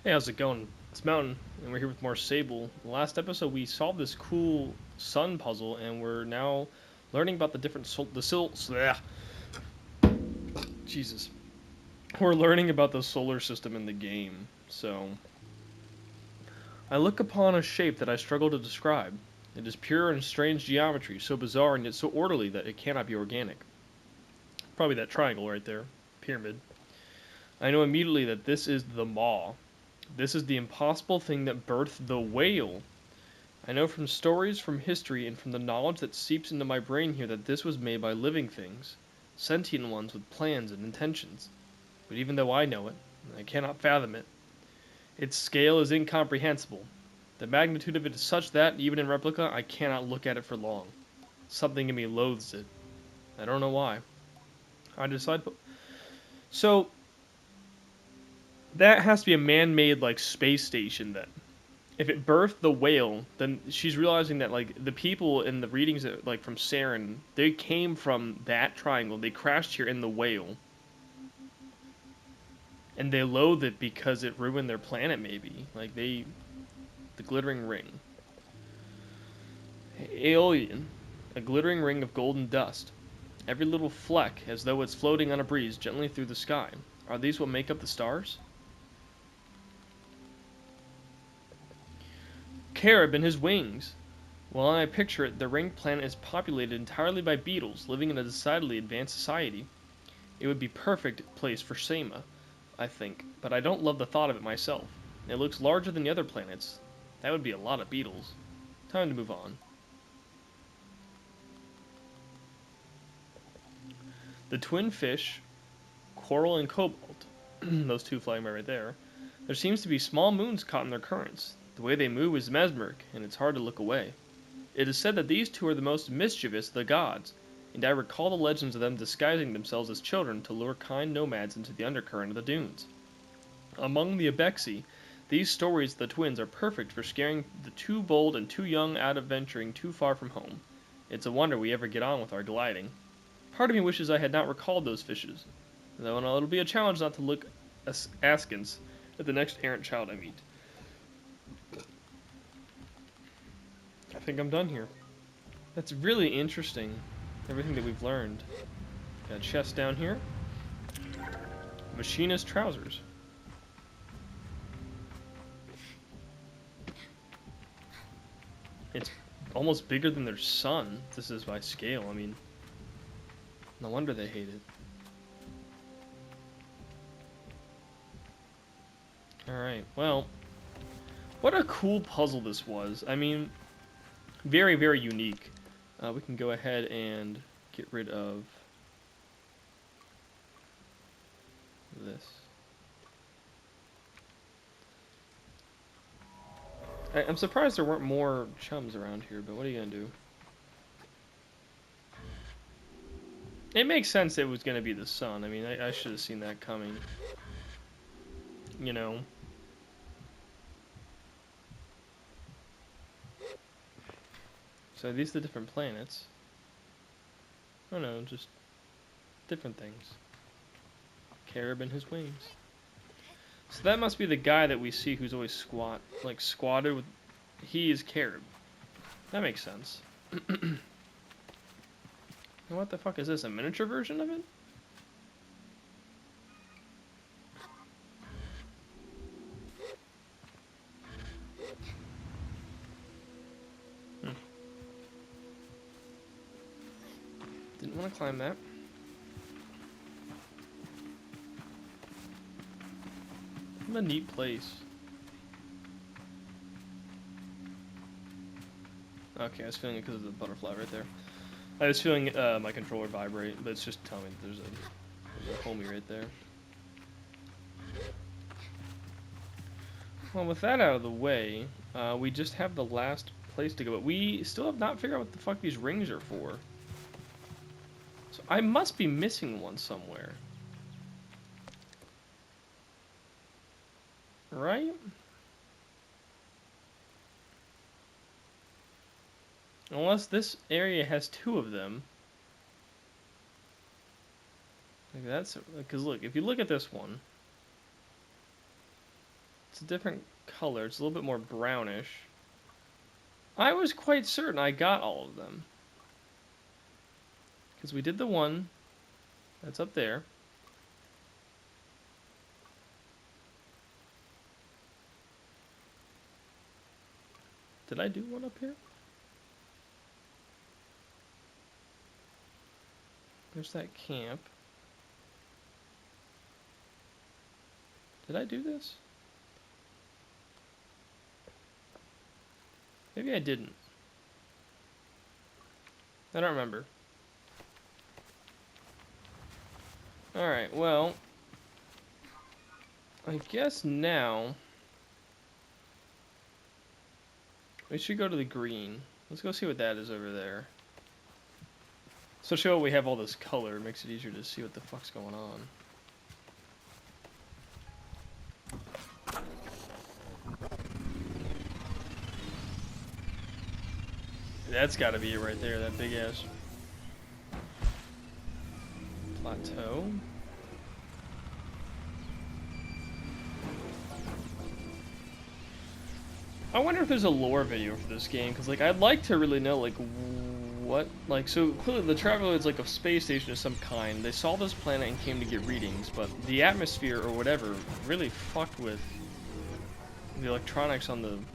Hey, how's it going? It's Mountain, and we're here with more Sable. In the last episode, we solved this cool sun puzzle, and we're now learning about the different Jesus. We're learning about the solar system in the game. So, I look upon a shape that I struggle to describe. It is pure and strange geometry, so bizarre and yet so orderly that it cannot be organic. Probably that triangle right there, pyramid. I know immediately that this is the maw. This is the impossible thing that birthed the whale. I know from stories, from history, and from the knowledge that seeps into my brain here that this was made by living things, sentient ones with plans and intentions. But even though I know it, I cannot fathom it. Its scale is incomprehensible. The magnitude of it is such that, even in replica, I cannot look at it for long. Something in me loathes it. I don't know why. I decide. So, that has to be a man made, like, space station then. If it birthed the whale, then she's realizing that like the people in the readings that, like from Saren, they came from that triangle. They crashed here in the whale, and they loathe it because it ruined their planet. Maybe the glittering ring, Aeolian, a glittering ring of golden dust. Every little fleck, as though it's floating on a breeze gently through the sky. Are these what make up the stars? Carib and his wings. Well, I picture it, the ringed planet is populated entirely by beetles living in a decidedly advanced society. It would be perfect place for Sama, I think, but I don't love the thought of it myself. It looks larger than the other planets. That would be a lot of beetles. Time to move on. The twin fish, coral and cobalt, those two flying by right there, there seems to be small moons caught in their currents. The way they move is mesmeric, and it's hard to look away. It is said that these two are the most mischievous of the gods, and I recall the legends of them disguising themselves as children to lure kind nomads into the undercurrent of the dunes. Among the Abexi, these stories of the twins are perfect for scaring the too bold and too young out of venturing too far from home. It's a wonder we ever get on with our gliding. Part of me wishes I had not recalled those fishes, though it'll be a challenge not to look askance at the next errant child I meet. I think I'm done here. That's really interesting, everything that we've learned. Got a chest down here. Machinist trousers. It's almost bigger than their sun. This is by scale. I mean, no wonder they hate it. Alright, well, what a cool puzzle this was. I mean, very, very unique. We can go ahead and get rid of this. I'm surprised there weren't more chums around here, but what are you gonna do? It makes sense it was gonna be the sun. I mean, I should have seen that coming. You know. So these are the different planets. Oh no, just different things. Carib and his wings. So that must be the guy that we see who's always squatted with. He is Carib. That makes sense. What the fuck is this? A miniature version of it? Hmm. Didn't want to climb that. What a neat place. Okay, I was feeling it because of the butterfly right there. I was feeling my controller vibrate, but it's just telling me there's a homie right there. Well, with that out of the way, we just have the last place to go, but we still have not figured out what the fuck these rings are for. So I must be missing one somewhere. Right? Unless this area has two of them. Like that's because look, if you look at this one, It's a different color. It's a little bit more brownish. I was quite certain I got all of them. Because we did the one that's up there. Did I do one up here? There's that camp. Did I do this? Maybe I didn't. I don't remember. Alright, well, I guess now we should go to the green. Let's go see what that is over there. So show we have all this color. It makes it easier to see what the fuck's going on. That's gotta be it right there, that big ass plateau. I wonder if there's a lore video for this game, because like I'd like to really know like what, like, so clearly the Traveler is like a space station of some kind. They saw this planet and came to get readings, but the atmosphere or whatever really fucked with the electronics on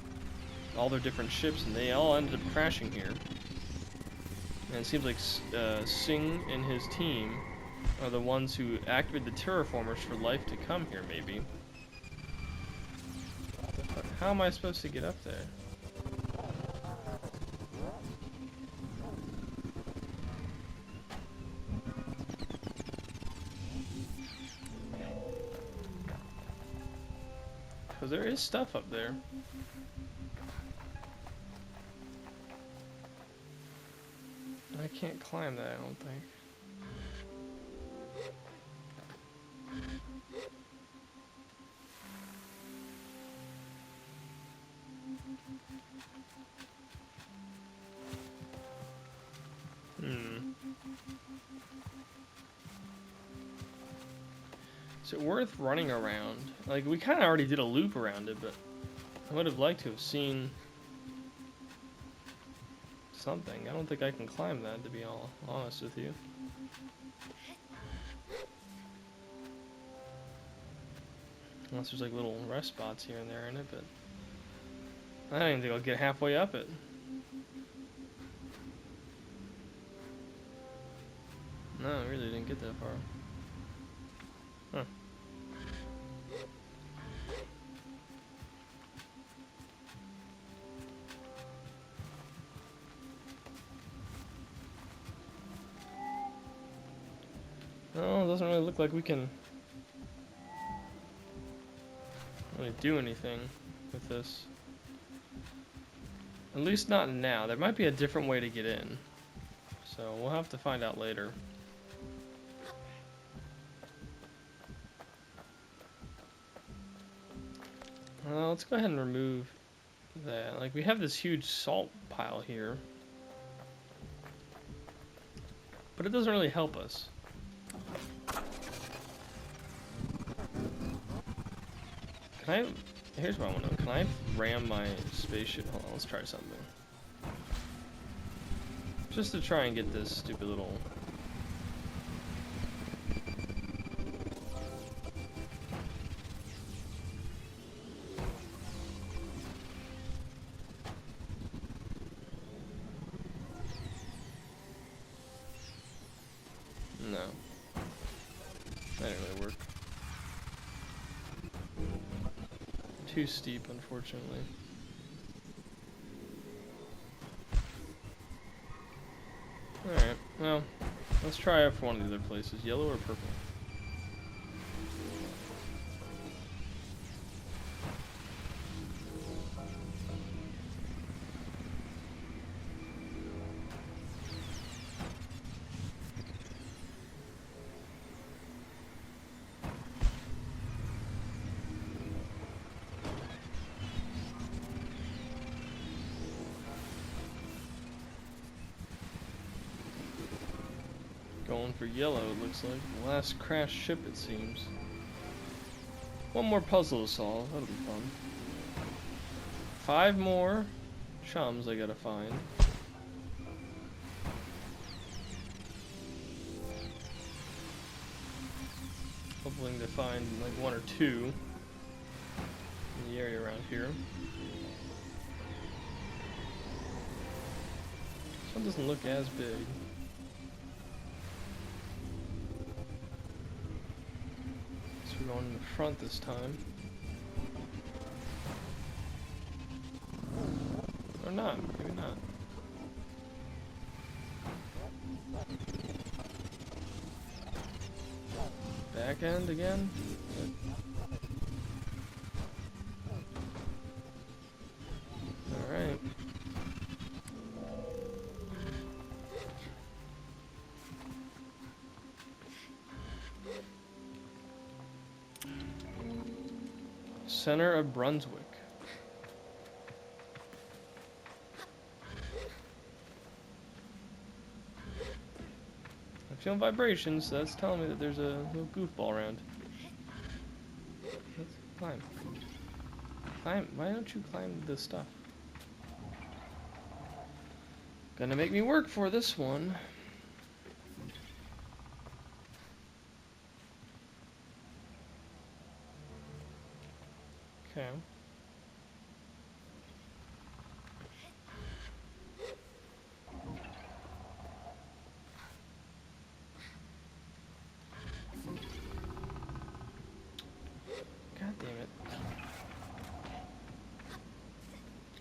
all their different ships, and they all ended up crashing here. And it seems like Singh and his team are the ones who activated the terraformers for life to come here, maybe. What the fuck? How am I supposed to get up there? Because there is stuff up there. I can't climb that, I don't think. Is it worth running around? Like, we kind of already did a loop around it, but I would have liked to have seen something. I don't think I can climb that, to be all honest with you. Unless there's like little rest spots here and there in it, but I don't even think I'll get halfway up it. No, I really didn't get that far. Huh. No, it doesn't really look like we can really do anything with this. At least not now. There might be a different way to get in. So we'll have to find out later. Let's go ahead and remove that. Like, we have this huge salt pile here, but it doesn't really help us. Can I, here's what I want to know. Can I ram my spaceship? Hold on, let's try something. Just to try and get this stupid little... No. That didn't really work. Too steep, unfortunately. Alright, well, let's try it for one of the other places. Yellow or purple? Going for yellow, it looks like. The last crashed ship, it seems. One more puzzle to solve. That'll be fun. 5 more chums I gotta find. Hoping to find like 1 or 2 in the area around here. This one doesn't look as big. So we're going in the front this time. Or not, maybe not. Back end again? Alright. Center of Brunswick. I'm feeling vibrations, so that's telling me that there's a little goofball around. Let's climb. Climb. Why don't you climb this stuff? Gonna make me work for this one. Okay. God damn it.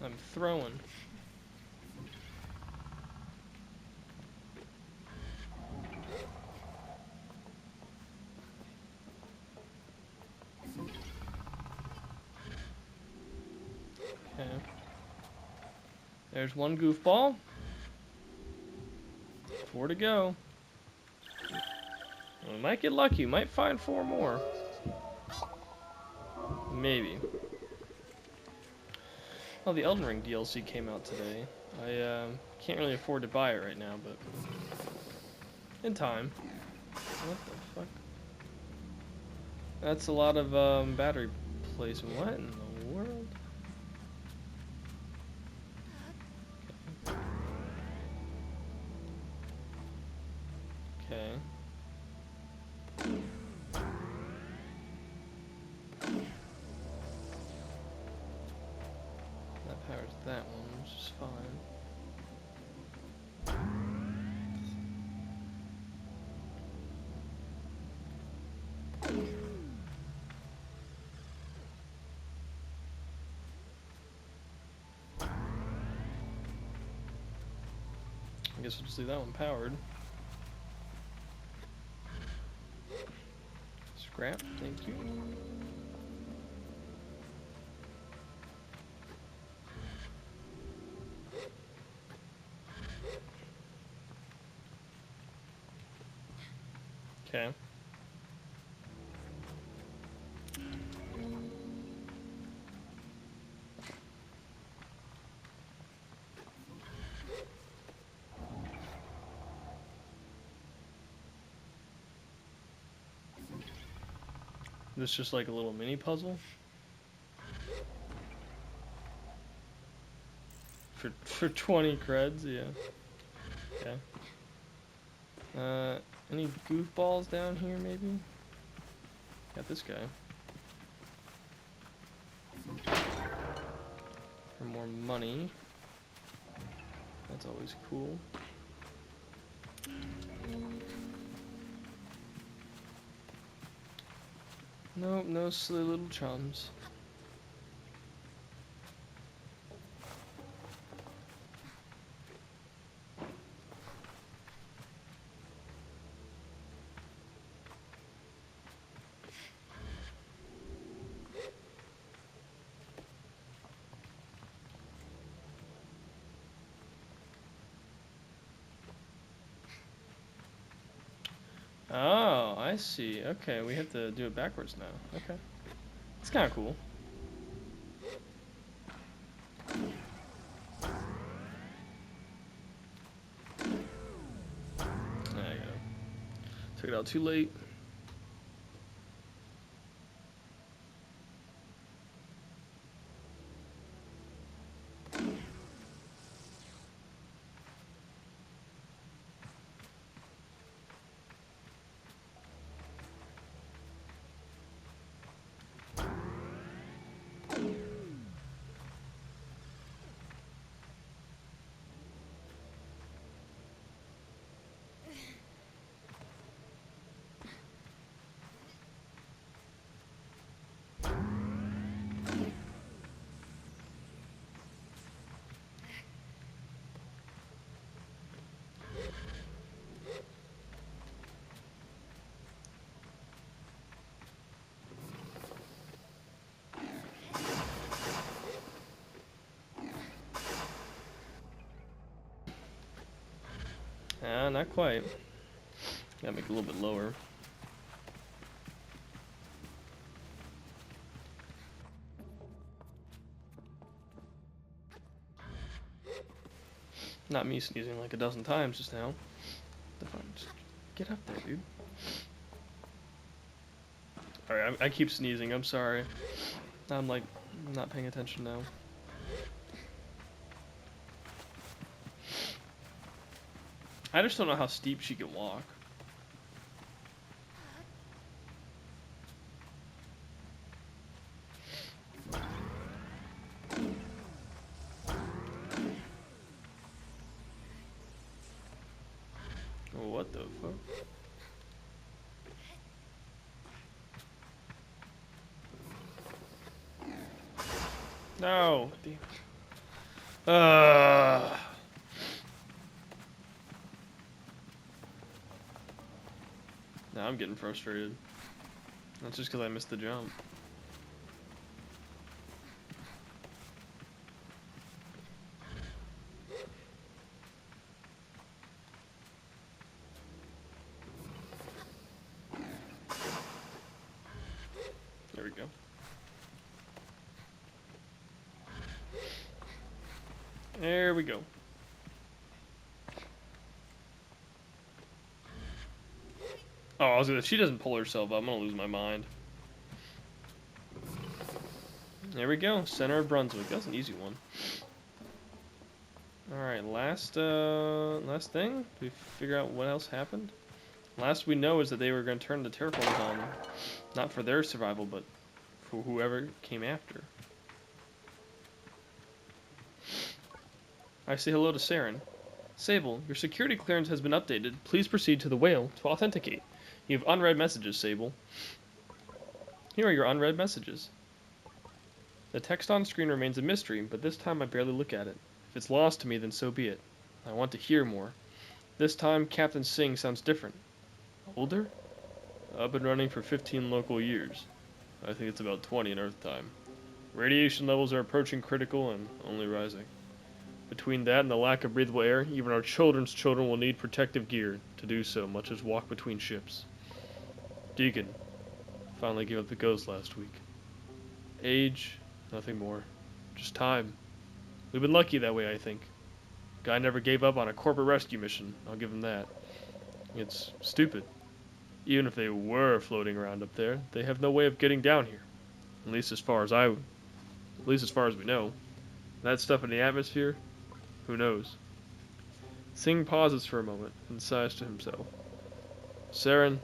I'm throwing. Okay. There's one goofball. 4 to go. We might get lucky. We might find 4 more. Maybe. Well, the Elden Ring DLC came out today. I can't really afford to buy it right now, but in time. What the fuck? That's a lot of battery placement. What in the world? Okay. That powers that one, which is fine. I guess we'll just leave that one powered. Scrap, thank you. Okay. This is just like a little mini puzzle for 20 creds, yeah. Okay. Any goofballs down here, maybe? Got this guy. For more money. That's always cool. Nope, no silly little chums. Oh, I see. Okay, we have to do it backwards now. Okay. It's kind of cool. There you go. Took it out too late. Not quite. Gotta make it a little bit lower. Not me sneezing like a dozen times just now. The fuck? Just get up there, dude. Alright, I keep sneezing, I'm sorry. I'm like, not paying attention now. I just don't know how steep she can walk. Oh, what the fuck? No! Now I'm getting frustrated. That's just because I missed the jump. There we go. There we go. Oh, I was gonna. If she doesn't pull herself up, I'm gonna lose my mind. There we go. Center of Brunswick. That's an easy one. All right, last thing. Did we figure out what else happened? Last we know is that they were going to turn the terraformers on, not for their survival, but for whoever came after. I say hello to Saren. Sable, your security clearance has been updated. Please proceed to the whale to authenticate. You have unread messages, Sable. Here are your unread messages. The text on screen remains a mystery, but this time I barely look at it. If it's lost to me, then so be it. I want to hear more. This time, Captain Singh sounds different. Older? I've been running for 15 local years. I think it's about 20 in Earth time. Radiation levels are approaching critical and only rising. Between that and the lack of breathable air, even our children's children will need protective gear to do so, much as walk between ships. Deacon finally gave up the ghost last week. Age, nothing more. Just time. We've been lucky that way, I think. Guy never gave up on a corporate rescue mission, I'll give him that. It's stupid. Even if they were floating around up there, they have no way of getting down here. At least as far as we know. That stuff in the atmosphere, who knows? Singh pauses for a moment and sighs to himself. Saren,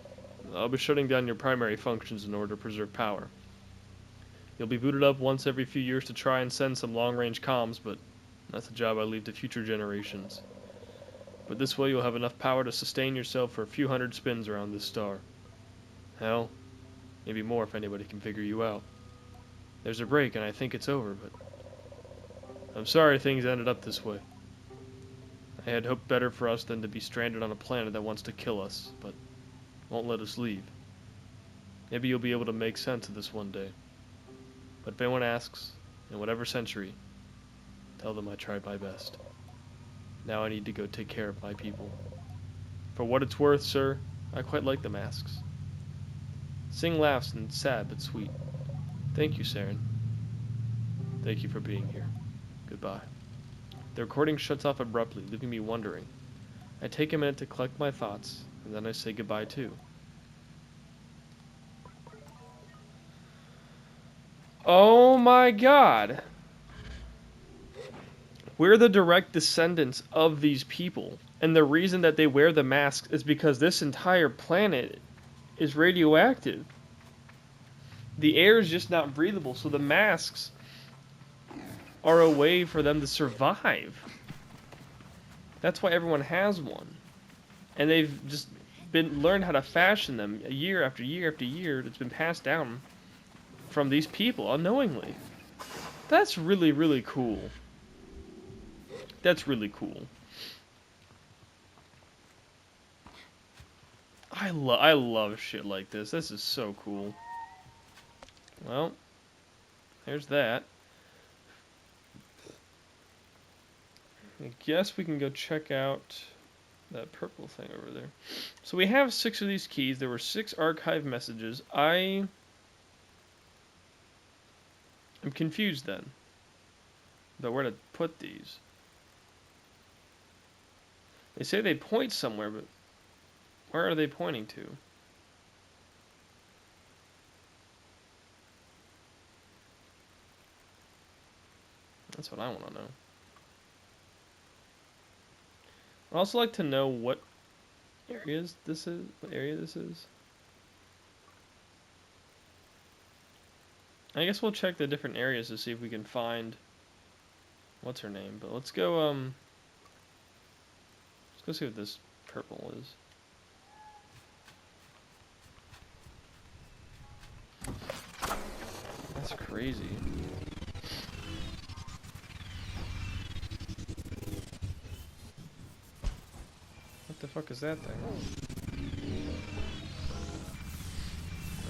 I'll be shutting down your primary functions in order to preserve power. You'll be booted up once every few years to try and send some long-range comms, but that's a job I leave to future generations. But this way you'll have enough power to sustain yourself for a few hundred spins around this star. Hell, maybe more if anybody can figure you out. There's a break and I think it's over, but I'm sorry things ended up this way. I had hoped better for us than to be stranded on a planet that wants to kill us, but won't let us leave. Maybe you'll be able to make sense of this one day. But if anyone asks, in whatever century, tell them I tried my best. Now I need to go take care of my people. For what it's worth, sir, I quite like the masks. Singh laughs and sad but sweet. Thank you, Saren. Thank you for being here. Goodbye. The recording shuts off abruptly, leaving me wondering. I take a minute to collect my thoughts, and then I say goodbye too. Oh my god! We're the direct descendants of these people. And the reason that they wear the masks is because this entire planet is radioactive. The air is just not breathable, so the masks are a way for them to survive. That's why everyone has one. And they've just learned how to fashion them year after year after year. It's been passed down from these people unknowingly. That's really, really cool. That's really cool. I love shit like this. This is so cool. Well, there's that. I guess we can go check out that purple thing over there. So we have 6 of these keys. There were 6 archive messages. I'm confused then about where to put these. They say they point somewhere, but where are they pointing to? That's what I want to know. I'd also like to know what areas this is, what area this is. I guess we'll check the different areas to see if we can find what's her name. But let's go see what this purple is. That's crazy. What the fuck is that thing?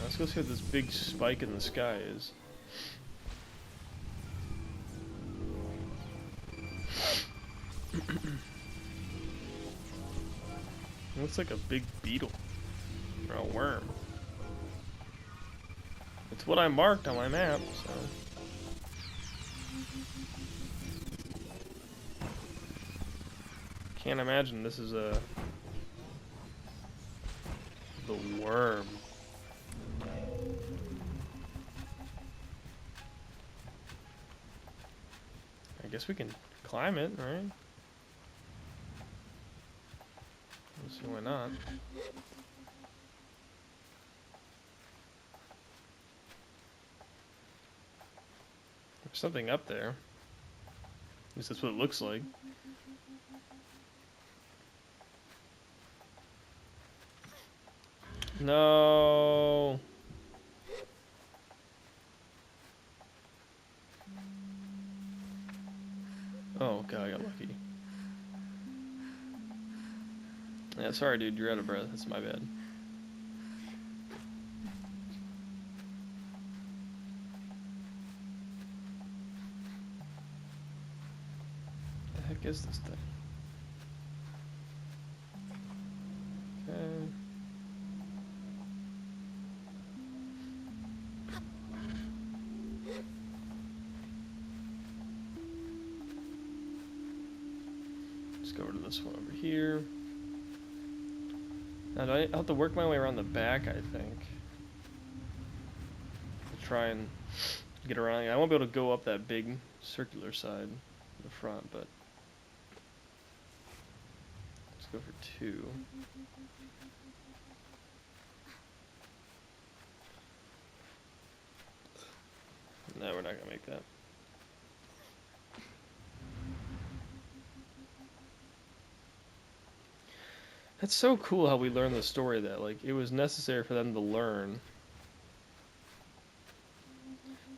Let's go see what this big spike in the sky is. It looks like a big beetle or a worm. It's what I marked on my map, so. Can't imagine this is the worm. I guess we can climb it, right? Let's see why not. There's something up there. At least that's what it looks like. No. Oh god, I got lucky. Yeah, sorry dude, you're out of breath. That's my bad. What the heck is this thing? Okay. Let's go over to this one over here. Now, do I have to work my way around the back, I think, to try and get around? I won't be able to go up that big circular side in the front, but let's go for 2. No, we're not gonna make that. That's so cool how we learn the story that, like, it was necessary for them to learn.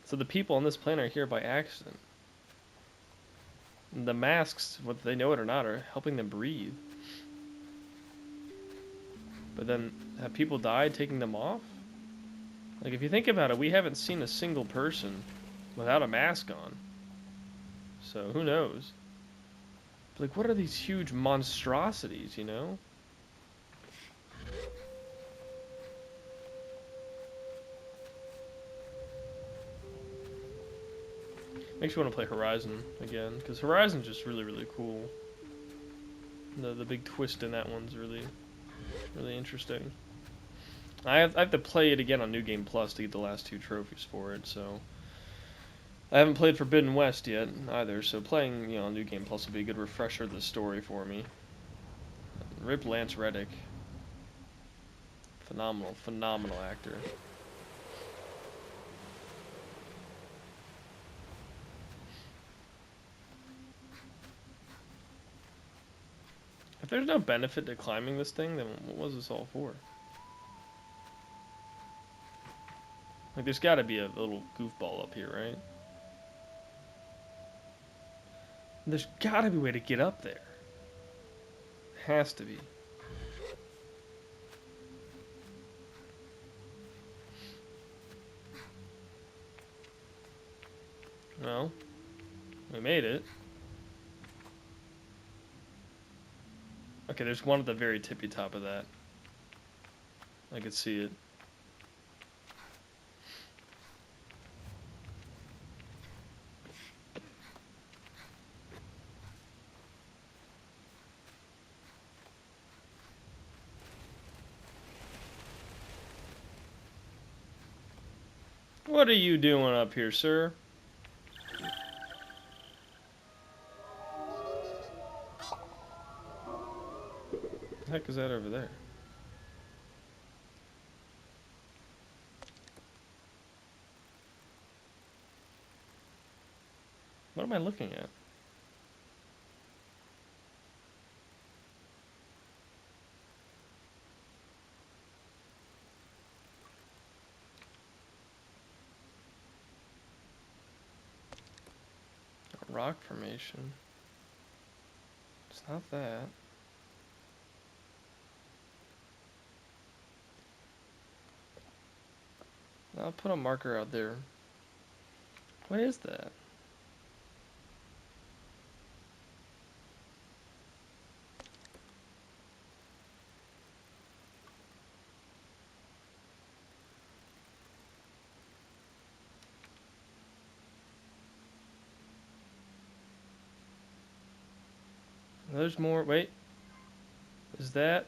So the people on this planet are here by accident. And the masks, whether they know it or not, are helping them breathe. But then, have people died taking them off? Like, if you think about it, we haven't seen a single person without a mask on. So, who knows? But, like, what are these huge monstrosities, you know? Makes me want to play Horizon again, because Horizon's just really, really cool. The big twist in that one's really interesting. I have to play it again on New Game Plus to get the last 2 trophies for it, so I haven't played Forbidden West yet either, so playing, you know, New Game Plus will be a good refresher of the story for me. Rip Lance Reddick. Phenomenal actor. If there's no benefit to climbing this thing, then what was this all for? Like, there's gotta be a little goofball up here, right? There's gotta be a way to get up there. Has to be. Well, we made it. Okay, there's one at the very tippy top of that. I could see it. What are you doing up here, sir? What the heck is that over there? What am I looking at? A rock formation. It's not that. I'll put a marker out there. What is that? There's more. Wait. Is that?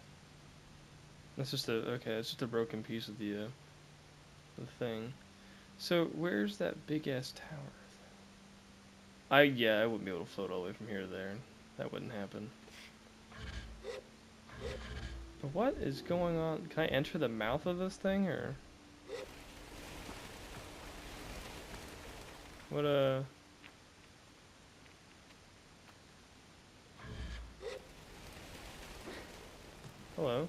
That's just a. Okay, it's just a broken piece of the thing. So where's that big ass tower? Yeah, I wouldn't be able to float all the way from here to there. That wouldn't happen. But what is going on? Can I enter the mouth of this thing or? What Hello.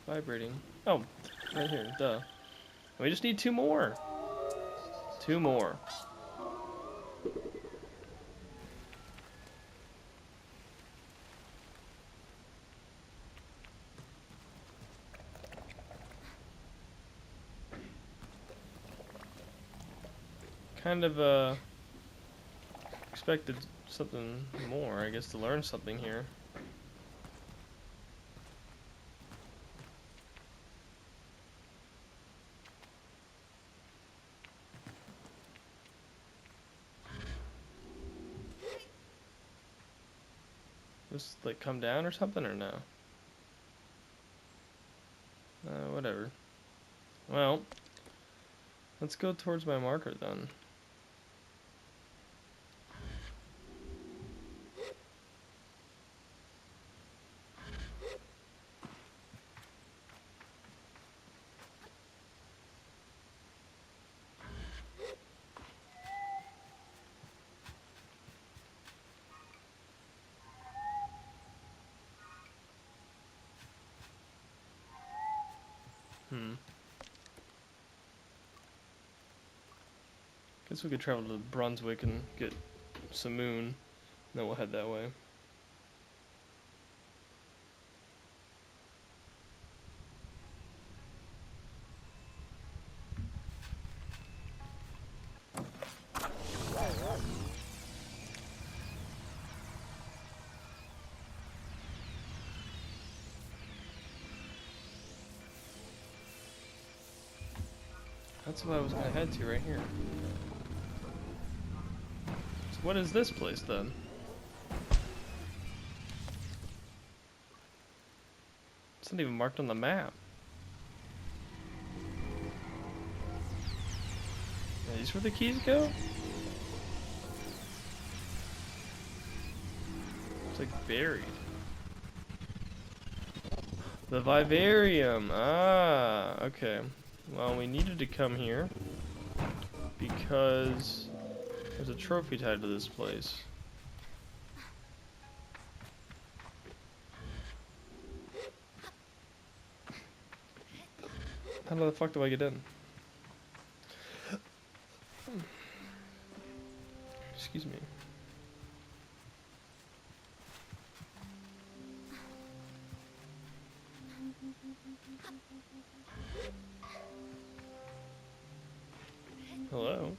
Vibrating. Oh, right here. Duh. We just need 2 more. 2 more. Kind of expected something more, I guess, to learn something here. Just like come down or something or no? Whatever. Well, let's go towards my marker then. Guess we could travel to Brunswick and get some moon. Then we'll head that way. That's what I was gonna head to right here. So what is this place then? It's not even marked on the map. Are these where the keys go? It's like buried. The vivarium. Ah, okay. Well, we needed to come here because there's a trophy tied to this place. How the fuck do I get in? Excuse me. Hello?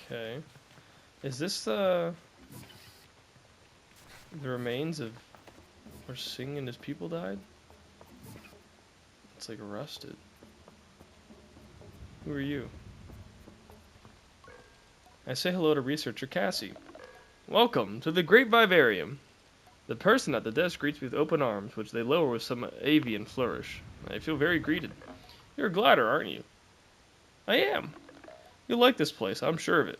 Okay. Is this the remains of where Singh and his people died? It's like rusted. Who are you? I say hello to researcher Cassie. Welcome to the Great Vivarium. The person at the desk greets me with open arms, which they lower with some avian flourish. I feel very greeted. You're a glider, aren't you? I am. You'll like this place, I'm sure of it.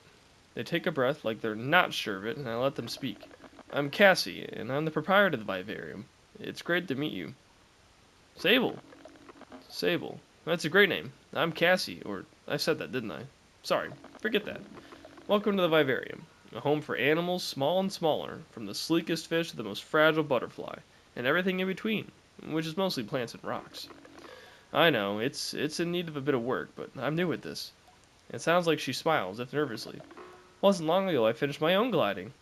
They take a breath like they're not sure of it, and I let them speak. I'm Cassie, and I'm the proprietor of the vivarium. It's great to meet you. Sable. Sable. That's a great name. I'm Cassie, or I said that, didn't I? Sorry, forget that. Welcome to the vivarium, a home for animals small and smaller, from the sleekest fish to the most fragile butterfly, and everything in between, which is mostly plants and rocks. I know, it's in need of a bit of work, but I'm new at this. It sounds like she smiles, if nervously. Wasn't long ago I finished my own gliding.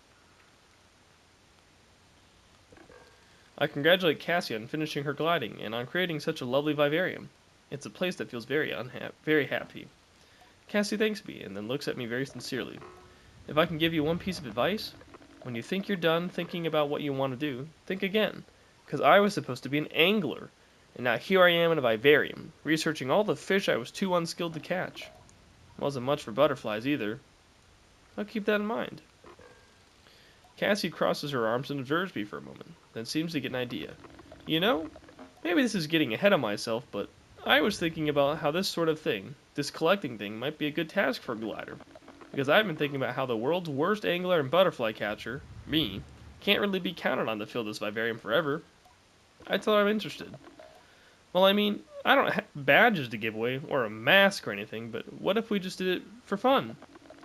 I congratulate Cassie on finishing her gliding and on creating such a lovely vivarium. It's a place that feels very happy. Cassie thanks me and then looks at me very sincerely. If I can give you one piece of advice, when you think you're done thinking about what you want to do, think again. Because I was supposed to be an angler, and now here I am in a vivarium, researching all the fish I was too unskilled to catch. Wasn't much for butterflies either. I'll keep that in mind. Cassie crosses her arms and observes me for a moment, then seems to get an idea. You know, maybe this is getting ahead of myself, but I was thinking about how this sort of thing, this collecting thing, might be a good task for a glider. Because I've been thinking about how the world's worst angler and butterfly catcher, me, can't really be counted on to fill this vivarium forever. I told her I'm interested. Well, I mean, I don't have badges to give away, or a mask or anything, but what if we just did it for fun?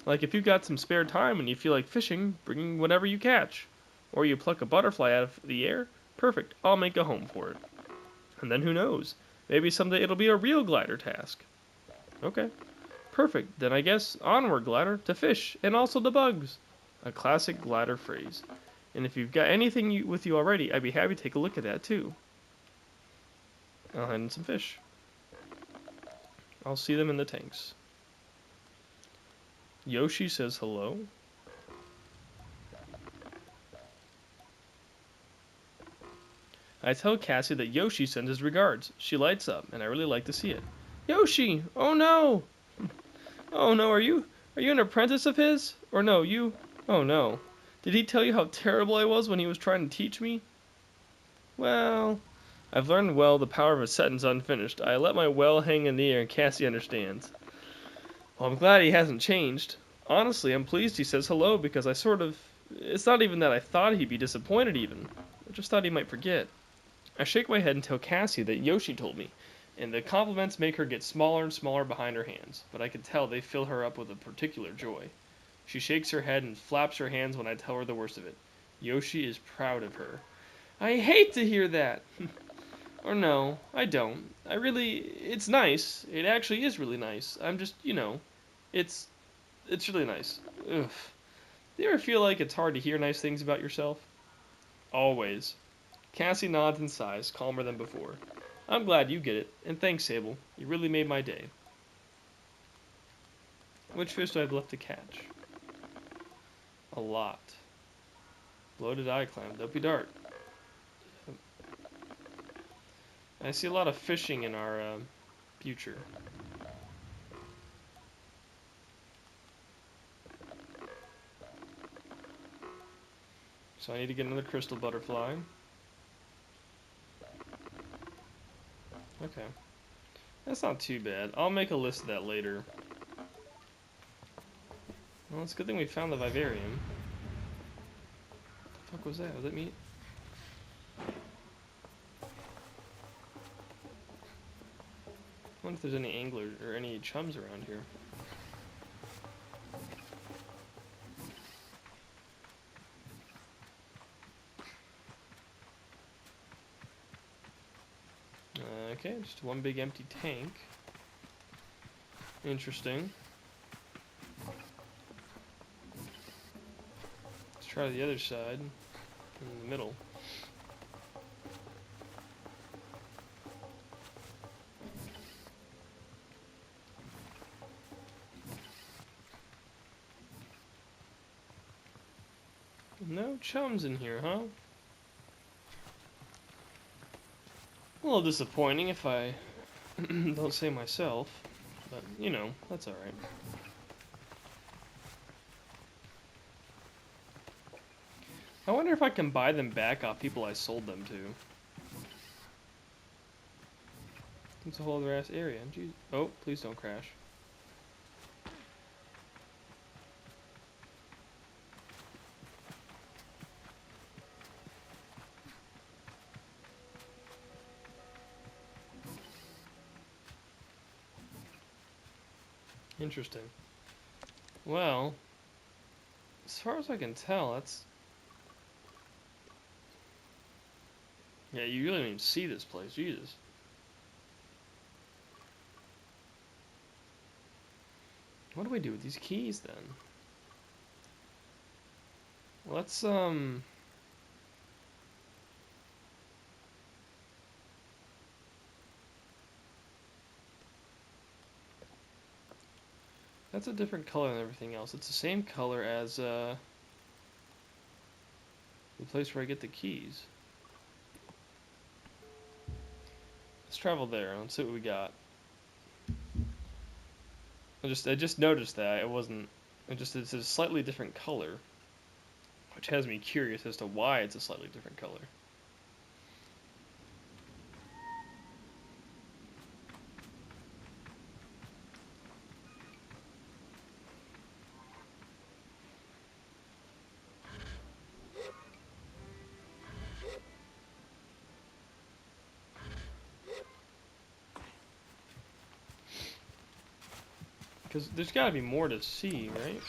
Like if you've got some spare time and you feel like fishing, bring whatever you catch. Or you pluck a butterfly out of the air, perfect, I'll make a home for it. And then who knows, maybe someday it'll be a real glider task. Okay, perfect, then I guess onward glider, to fish, and also the bugs. A classic glider phrase. And if you've got anything with you already, I'd be happy to take a look at that too. I'll hand in some fish. I'll see them in the tanks. Yoshi says hello. I tell Cassie that Yoshi sends his regards. She lights up, and I really like to see it. Yoshi! Oh no! Oh no, are you an apprentice of his? Or no, you... Oh no. Did he tell you how terrible I was when he was trying to teach me? Well... I've learned well the power of a sentence unfinished. I let my well hang in the air and Cassie understands. Well, I'm glad he hasn't changed. Honestly, I'm pleased he says hello because I sort of... It's not even that I thought he'd be disappointed even. I just thought he might forget. I shake my head and tell Cassie that Yoshi told me, and the compliments make her get smaller and smaller behind her hands, but I can tell they fill her up with a particular joy. She shakes her head and flaps her hands when I tell her the worst of it. Yoshi is proud of her. I hate to hear that! Or no, I don't. It's nice. It actually is really nice. I'm just, it's really nice. Ugh. Do you ever feel like it's hard to hear nice things about yourself? Always. Cassie nods and sighs, calmer than before. I'm glad you get it, and thanks, Sable. You really made my day. Which fish do I have left to catch? A lot. Bloated eye clam, dopey dart. I see a lot of fishing in our future. So I need to get another crystal butterfly. Okay. That's not too bad. I'll make a list of that later. Well, it's a good thing we found the vivarium. What the fuck was that? Was that meat? I wonder if there's any anglers or any chums around here. Okay, just one big empty tank. Interesting. Let's try the other side, in the middle. No chums in here, huh? A little disappointing if I don't say myself, but you know, that's alright. I wonder if I can buy them back off people I sold them to. It's a whole other ass area. Jeez. Oh, please don't crash. Interesting. Well, as far as I can tell, that's... Yeah, you really don't even see this place. Jesus. What do we do with these keys, then? Let's, That's a different color than everything else. It's the same color as, the place where I get the keys. Let's travel there. Let's see what we got. I just noticed that it's a slightly different color, which has me curious as to why it's a slightly different color. Because there's got to be more to see, right?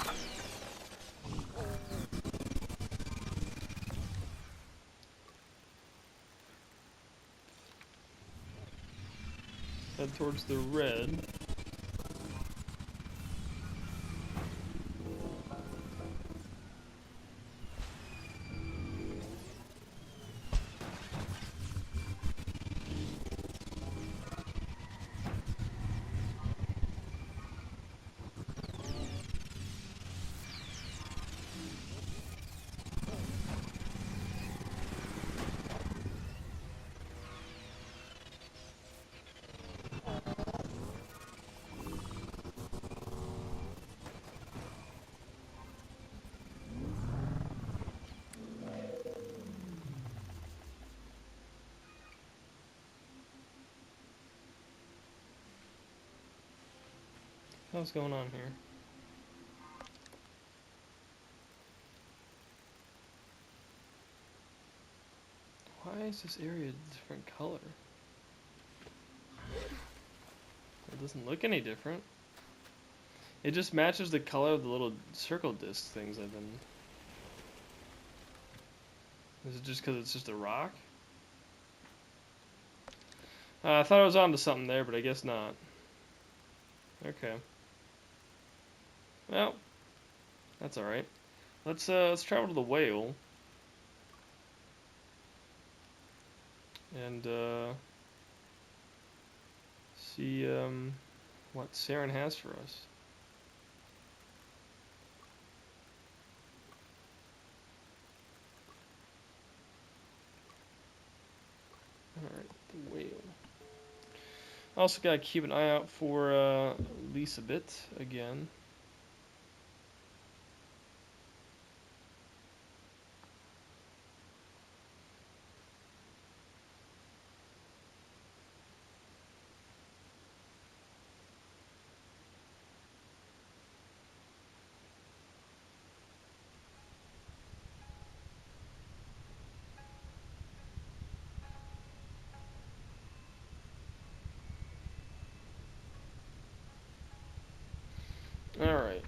Head towards the red. What's going on here? Why is this area a different color? It doesn't look any different. It just matches the color of the little circle disc things I've been... Is it just because it's just a rock? I thought I was onto something there, but I guess not. Okay. Well, that's alright. Let's travel to the whale. And, see, what Saren has for us. Alright, the whale. Also gotta keep an eye out for, Elisabeth again. Alright.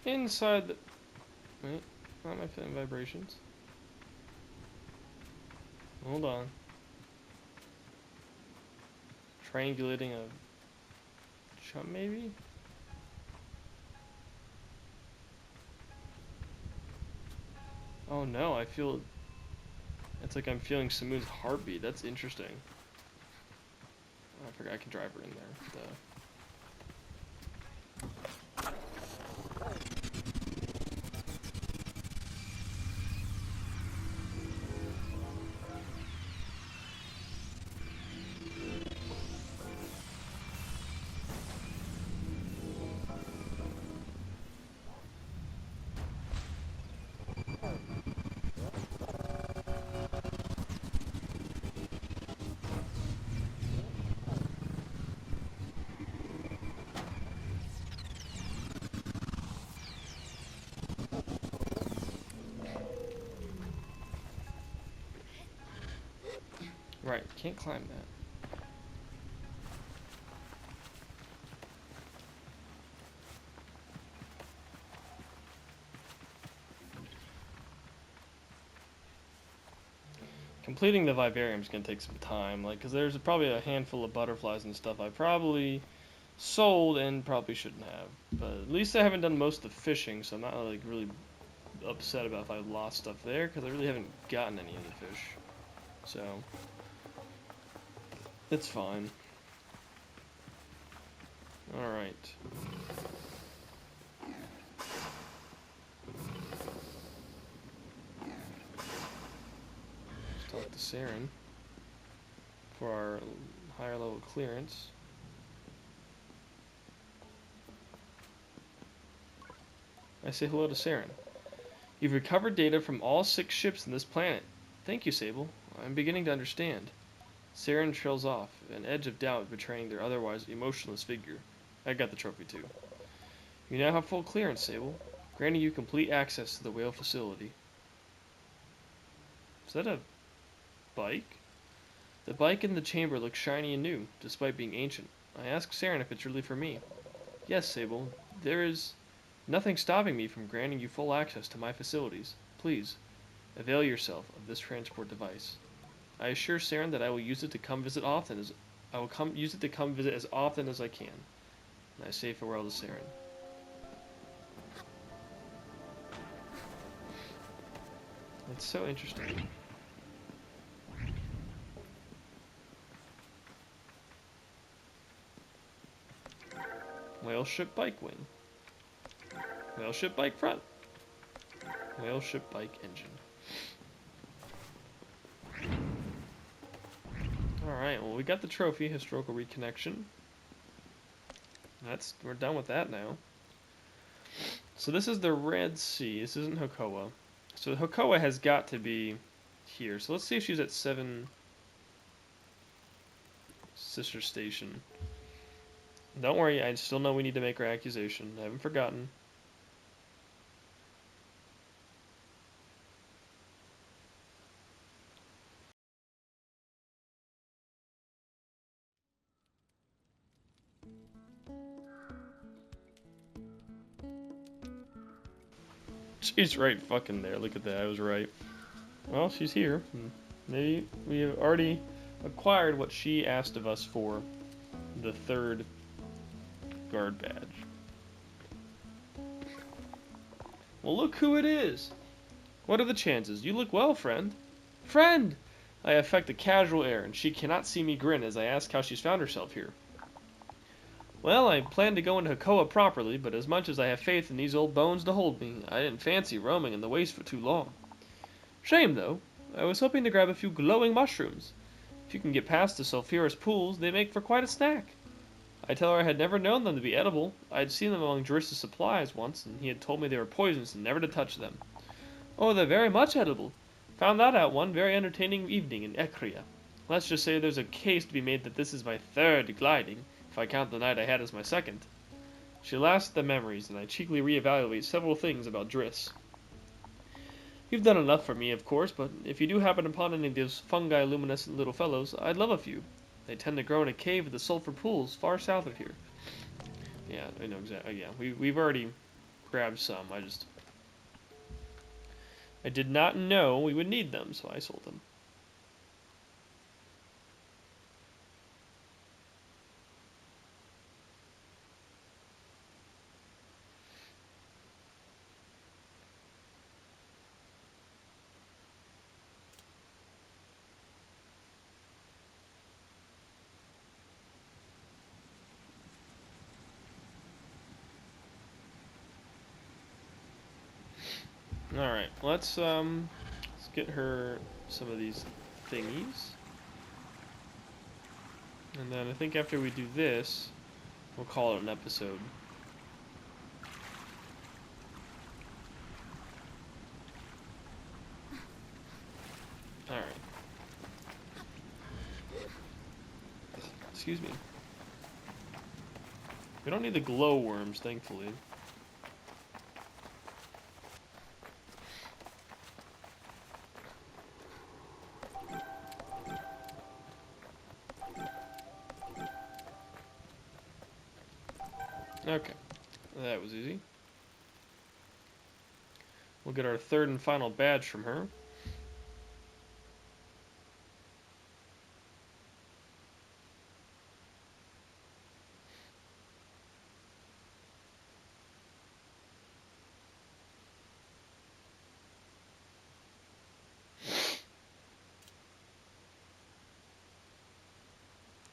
Inside the... Wait, why am I feeling vibrations? Hold on. Triangulating a chum, maybe? Oh no, I feel... It's like I'm feeling Samu's heartbeat. That's interesting. Oh, I forgot I can drive her in there. Duh. Right, can't climb that. Completing the vivarium is going to take some time, like, because there's probably a handful of butterflies and stuff I probably sold and probably shouldn't have. But at least I haven't done most of the fishing, so I'm not, like, really upset about if I lost stuff there, because I really haven't gotten any of the fish. So, it's fine. Alright. Let's talk to Saren for our higher level clearance. I say hello to Saren. You've recovered data from all 6 ships in this planet. Thank you, Sable. I'm beginning to understand. Saren trails off, an edge of doubt betraying their otherwise emotionless figure. I got the trophy too. You now have full clearance, Sable, granting you complete access to the whale facility. Is that a bike? The bike in the chamber looks shiny and new, despite being ancient. I asked Saren if it's really for me. Yes, Sable, there is nothing stopping me from granting you full access to my facilities. Please, avail yourself of this transport device. I assure Saren that I will use it to come visit often as visit as often as I can. And I say farewell to Saren. It's so interesting. Whale ship bike wing. Whale ship bike front. Whale ship bike engine. Alright, well we got the trophy, historical reconnection. We're done with that now. So this is the Red Sea. This isn't Hokoa. So Hokoa has got to be here. So let's see if she's at 7 Sister Station. Don't worry, I still know we need to make our accusation. I haven't forgotten. She's right fucking there. Look at that. I was right. Well, she's here. Maybe we have already acquired what she asked of us for the 3rd guard badge. Well, look who it is. What are the chances? You look well, friend. Friend! I affect a casual air, and she cannot see me grin as I ask how she's found herself here. Well, I planned to go into Hakoa properly, but as much as I have faith in these old bones to hold me, I didn't fancy roaming in the waste for too long. Shame, though. I was hoping to grab a few glowing mushrooms. If you can get past the sulphurous pools, they make for quite a snack. I tell her I had never known them to be edible. I had seen them among Driss's supplies once, and he had told me they were poisonous and never to touch them. Oh, they're very much edible. Found that out one very entertaining evening in Ekria. Let's just say there's a case to be made that this is my 3rd gliding, if I count the night I had as my 2nd. She laughs at the memories, and I cheekily reevaluate several things about Driss. You've done enough for me, of course, but if you do happen upon any of those fungi-luminescent little fellows, I'd love a few. They tend to grow in a cave at the sulfur pools far south of here. Yeah, I know exactly. Yeah, we've already grabbed some. I did not know we would need them, so I sold them. Alright, let's get her some of these thingies. And then I think after we do this, we'll call it an episode. Alright. Excuse me. We don't need the glowworms, thankfully. Okay, that was easy. We'll get our third and final badge from her.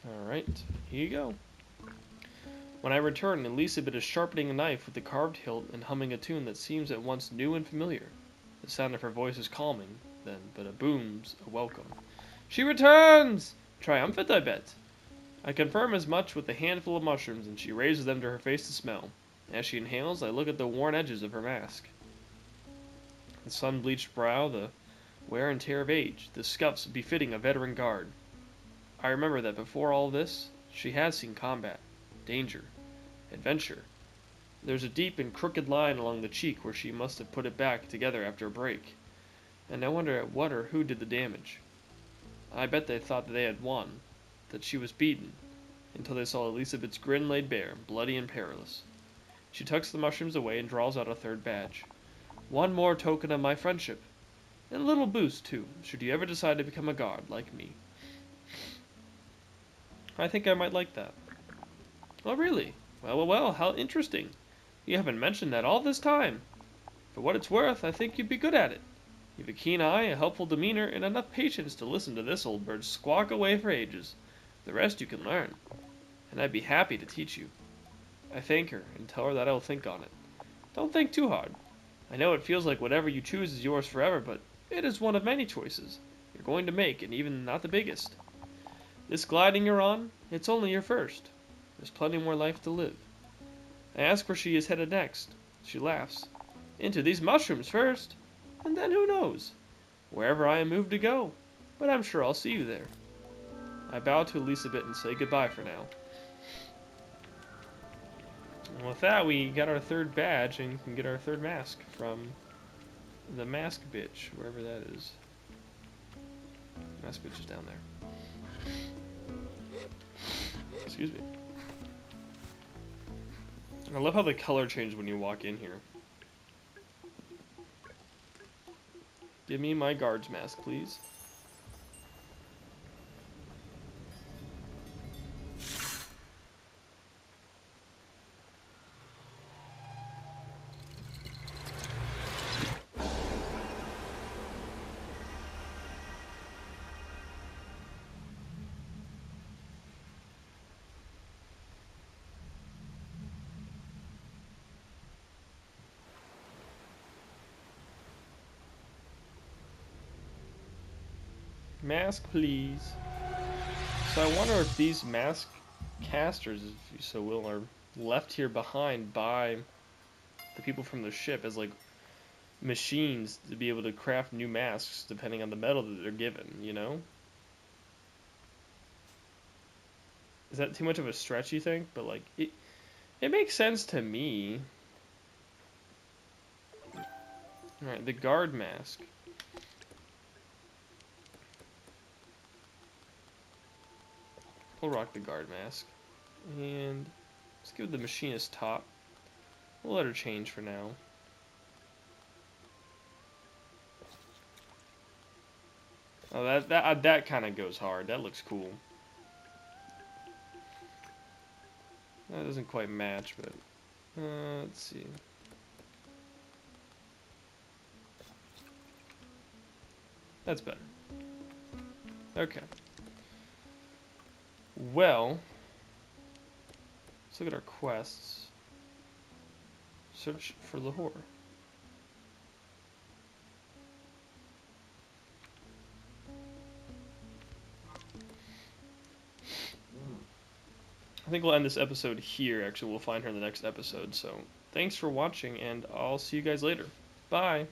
Alright, here you go. When I return, Elizabeth is sharpening a knife with the carved hilt and humming a tune that seems at once new and familiar. The sound of her voice is calming, then, but a boom's a welcome. She returns! Triumphant, I bet. I confirm as much with a handful of mushrooms, and she raises them to her face to smell. As she inhales, I look at the worn edges of her mask. The sun-bleached brow, the wear and tear of age, the scuffs befitting a veteran guard. I remember that before all this, she had seen combat, danger, adventure. There's a deep and crooked line along the cheek where she must have put it back together after a break. And I wonder at what or who did the damage. I bet they thought that they had won, that she was beaten, until they saw Elizabeth's grin laid bare, bloody and perilous. She tucks the mushrooms away and draws out a third badge. One more token of my friendship. And a little boost, too, should you ever decide to become a guard like me. I think I might like that. Oh, really? Well, how interesting. You haven't mentioned that all this time. For what it's worth, I think you'd be good at it. You've a keen eye, a helpful demeanor, and enough patience to listen to this old bird squawk away for ages. The rest you can learn, and I'd be happy to teach you. I thank her, and tell her that I'll think on it. Don't think too hard. I know it feels like whatever you choose is yours forever, but it is one of many choices you're going to make, and even not the biggest. This gliding you're on, it's only your first. There's plenty more life to live. I ask where she is headed next. She laughs. Into these mushrooms first, and then who knows? Wherever I am moved to go, but I'm sure I'll see you there. I bow to Elizabeth and say goodbye for now. And with that, we got our third badge and can get our third mask from the mask bitch, wherever that is. Mask bitch is down there. Excuse me. I love how the color changed when you walk in here. Give me my guard's mask, please. Mask, please. So I wonder if these mask casters, if you so will, are left here behind by the people from the ship as like machines to be able to craft new masks depending on the metal that they're given, you know? Is that too much of a stretch, you think? But like it makes sense to me. Alright, the guard mask. We'll rock the guard mask. And let's give the machinist top. We'll let her change for now. Oh, that kind of goes hard. That looks cool. That doesn't quite match, but let's see. That's better. Okay. Well, let's look at our quests. Search for Lahore. I think we'll end this episode here. Actually, we'll find her in the next episode. So, thanks for watching, and I'll see you guys later. Bye!